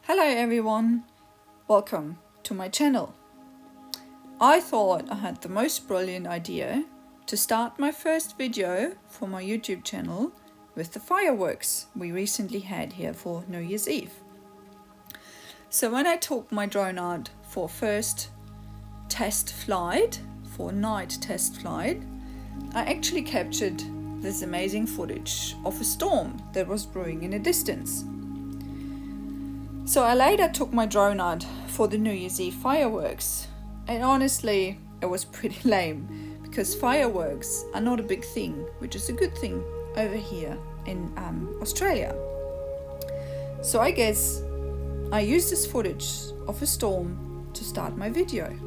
Hello everyone, welcome to my channel. I thought I had the most brilliant idea to start my first video for my YouTube channel with the fireworks we recently had here for New Year's Eve. So when I took my drone out for first test flight, for night test flight, I actually captured this amazing footage of a storm that was brewing in the distance. So I later took my drone out for the New Year's Eve fireworks, and honestly it was pretty lame because fireworks are not a big thing, which is a good thing over here in Australia. So I guess I used this footage of a storm to start my video.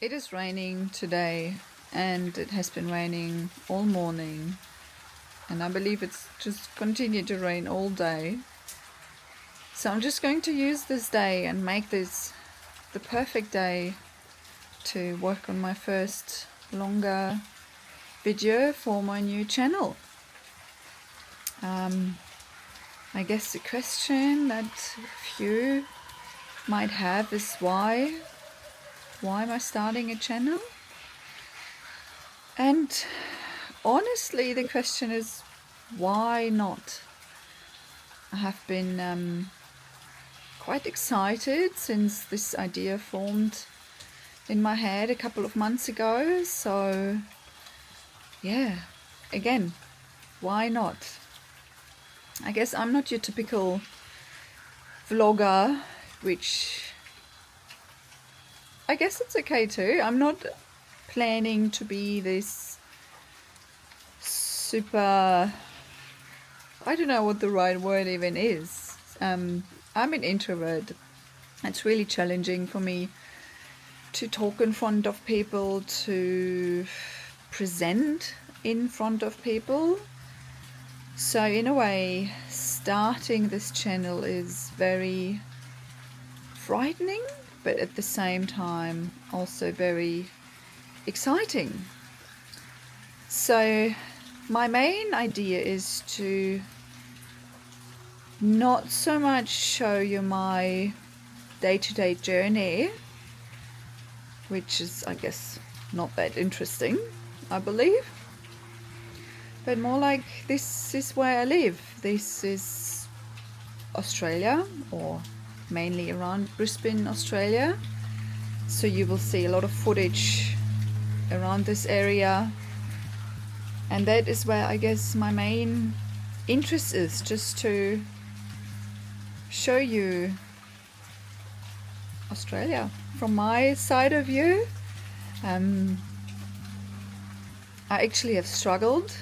It is raining today, and it has been raining all morning, and I believe it's just continued to rain all day. So I'm just going to use this day and make this the perfect day to work on my first longer video for my new channel. I guess the question that few might have is why am I starting a channel? And honestly, the question is, why not? I have been quite excited since this idea formed in my head a couple of months ago. So yeah, again, why not? I guess I'm not your typical vlogger, which I guess it's okay too. I'm not planning to be this super, I don't know what the right word even is. I'm an introvert. It's really challenging for me to talk in front of people, to present in front of people. So in a way, starting this channel is very frightening, but at the same time also very exciting. So my main idea is to not so much show you my day-to-day journey, which is, I guess, not that interesting, I believe, but more like, this is where I live. This is Australia, or mainly around Brisbane, Australia. So you will see a lot of footage around this area, and that is where I guess my main interest is, just to show you Australia from my side of view. I actually have struggled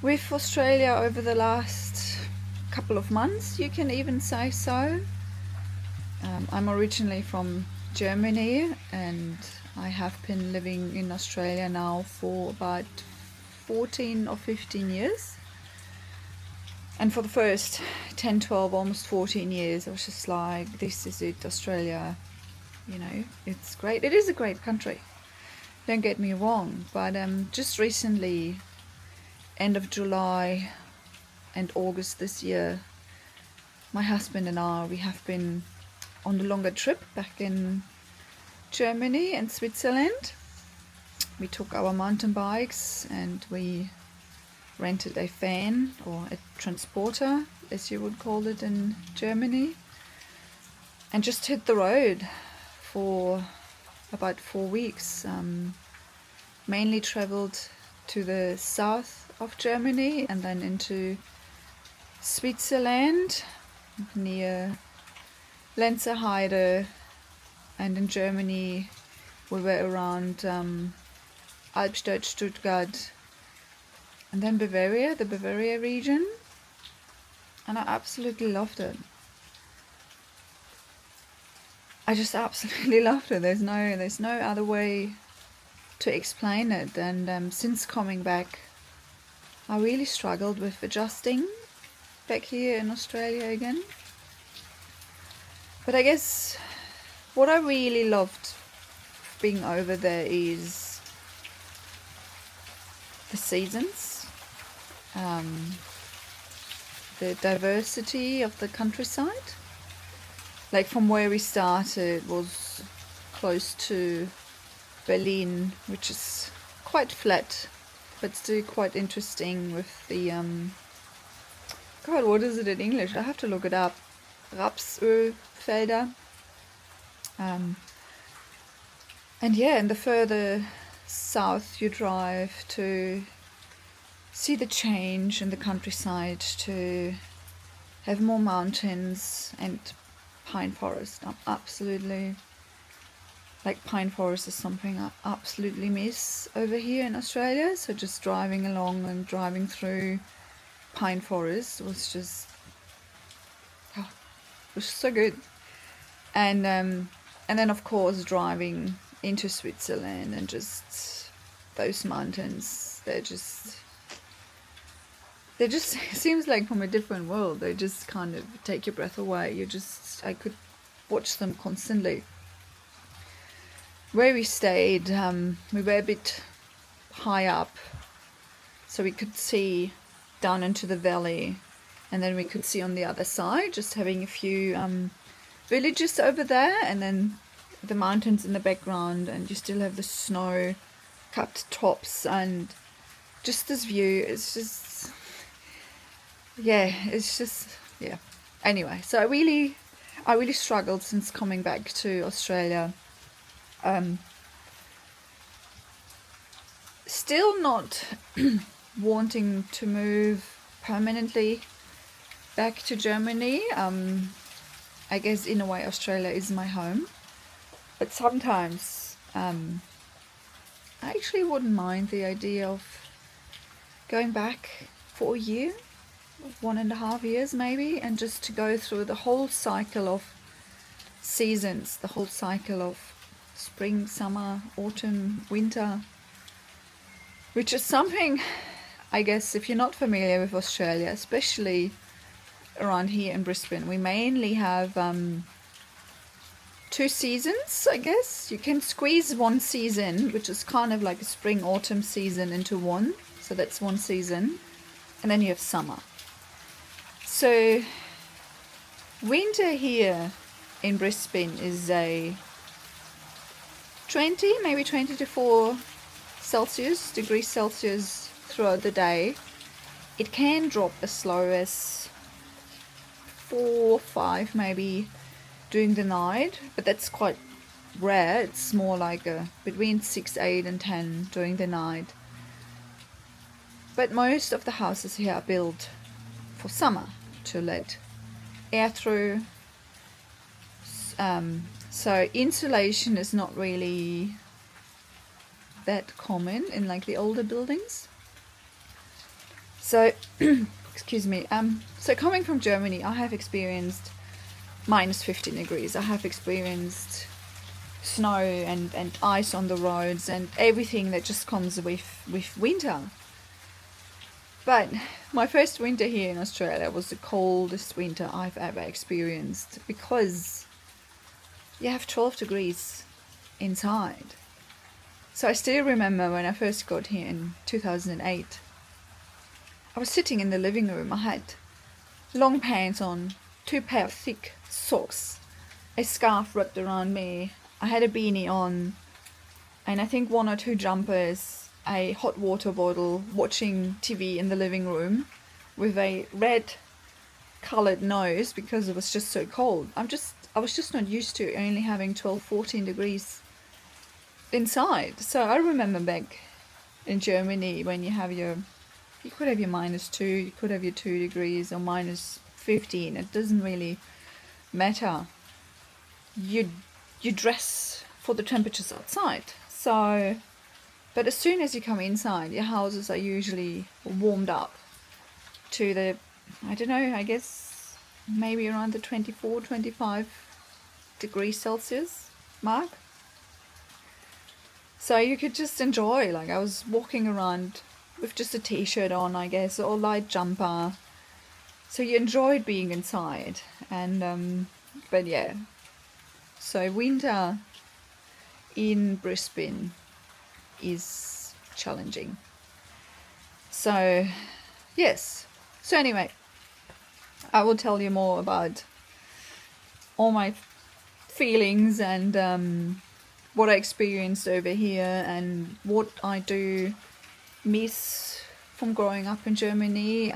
with Australia over the last couple of months, you can even say so. I'm originally from Germany, and I have been living in Australia now for about 14 or 15 years. And for the first 10, 12, almost 14 years, I was just like, this is it, Australia. you know, it's great. It is a great country, don't get me wrong, but just recently, end of July and August this year, my husband and we have been on a longer trip back in Germany and Switzerland. We took our mountain bikes and we rented a van, or a transporter as you would call it in Germany, and just hit the road for about 4 weeks. Mainly traveled to the south of Germany and then into Switzerland near Lenzerheide, and in Germany we were around Albstadt, Stuttgart, and then Bavaria, the Bavaria region, and I absolutely loved it. I just absolutely loved it. There's no other way to explain it. And since coming back, I really struggled with adjusting back here in Australia again. But I guess what I really loved being over there is the seasons, the diversity of the countryside. Like from where we started was close to Berlin, which is quite flat, but still quite interesting with the, God, what is it in English? I have to look it up. Rapsölfelder. And yeah, and the further south you drive to see the change in the countryside, to have more mountains and pine forest. I'm absolutely, like, pine forest is something I absolutely miss over here in Australia. So just driving along and driving through pine forest was just, oh, it was so good. And then of course driving into Switzerland and just those mountains, they're just seems like from a different world. They just kind of take your breath away. I could watch them constantly. Where we stayed, we were a bit high up, so we could see down into the valley, and then we could see on the other side, just having a few villages over there, and then the mountains in the background, and you still have the snow-capped tops, and just this view. It's just, yeah. Anyway, so I really struggled since coming back to Australia. Still not wanting to move permanently back to Germany. I guess in a way Australia is my home, but sometimes I actually wouldn't mind the idea of going back for a year, 1.5 years maybe, and just to go through the whole cycle of seasons, the whole cycle of spring, summer, autumn, winter, which is something, I guess, if you're not familiar with Australia, especially around here in Brisbane, we mainly have 2 seasons, I guess. You can squeeze one season, which is kind of like a spring, autumn season, into one. So that's one season. And then you have summer. So winter here in Brisbane is a 20, maybe 24 degrees Celsius throughout the day. It can drop as slow as 4, 5 maybe during the night, but that's quite rare. It's more like between 6, 8 and 10 during the night. But most of the houses here are built for summer to let air through. So insulation is not really that common in like the older buildings. So excuse me. So coming from Germany, I have experienced minus 15 degrees. I have experienced snow and ice on the roads and everything that just comes with winter. But my first winter here in Australia was the coldest winter I've ever experienced, because you have 12 degrees inside. So I still remember when I first got here in 2008. I was sitting in the living room. I had long pants on, 2 pair of thick socks, a scarf wrapped around me. I had a beanie on, and I think 1 or 2 jumpers, a hot water bottle, watching TV in the living room with a red colored nose because it was just so cold. I was just not used to only having 12, 14 degrees inside. So I remember back in Germany when you could have your -2, you could have your 2 degrees or -15. It doesn't really matter. You dress for the temperatures outside. So, but as soon as you come inside, your houses are usually warmed up to the, I don't know, I guess maybe around the 24, 25 degrees Celsius mark. So you could just enjoy, like I was walking around with just a t-shirt on, I guess, or light jumper. So you enjoyed being inside. And but yeah, so winter in Brisbane is challenging. So yes, so anyway, I will tell you more about all my feelings and what I experienced over here and what I do miss from growing up in Germany,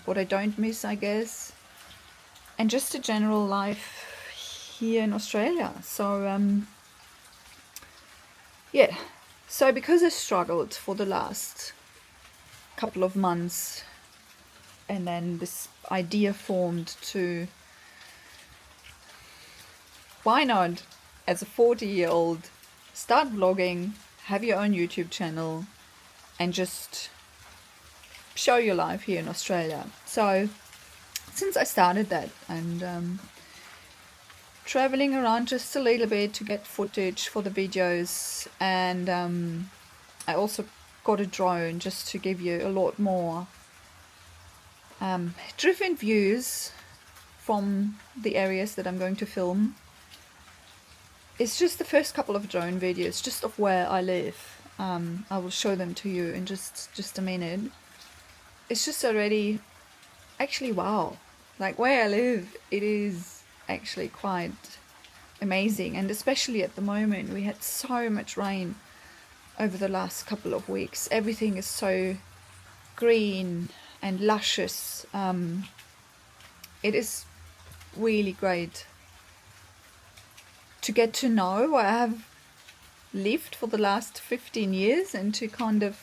what I don't miss, I guess, and just a general life here in Australia. So yeah, so because I struggled for the last couple of months, and then this idea formed to, why not, as a 40-year-old, start vlogging, have your own YouTube channel, and just show your life here in Australia. So since I started that, and traveling around just a little bit to get footage for the videos, and I also got a drone just to give you a lot more different views from the areas that I'm going to film. It's just the first couple of drone videos just of where I live. I will show them to you in just a minute. It's just already actually wow, like where I live, it is actually quite amazing. And especially at the moment, we had so much rain over the last couple of weeks. Everything is so green and luscious. It is really great to get to know where I have lived for the last 15 years and to kind of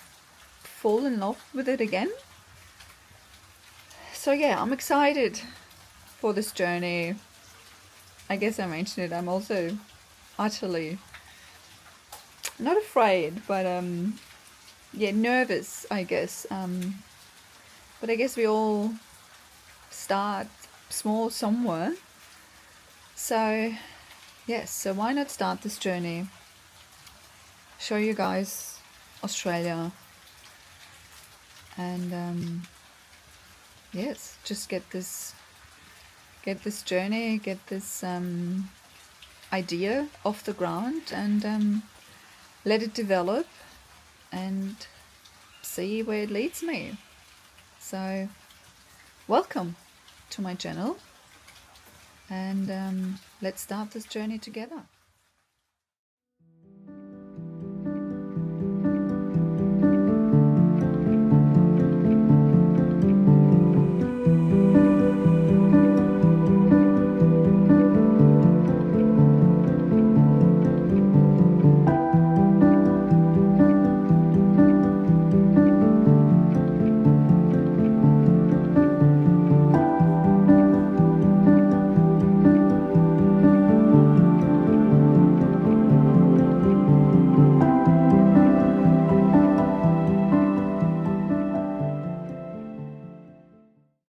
fall in love with it again. So yeah, I'm excited for this journey. I guess I mentioned it, I'm also utterly not afraid, but yeah, nervous, I guess. But I guess we all start small somewhere. So yes, so why not start this journey? Show you guys Australia, and yes, just get this journey, get this idea off the ground, and let it develop and see where it leads me. So welcome to my channel, and let's start this journey together.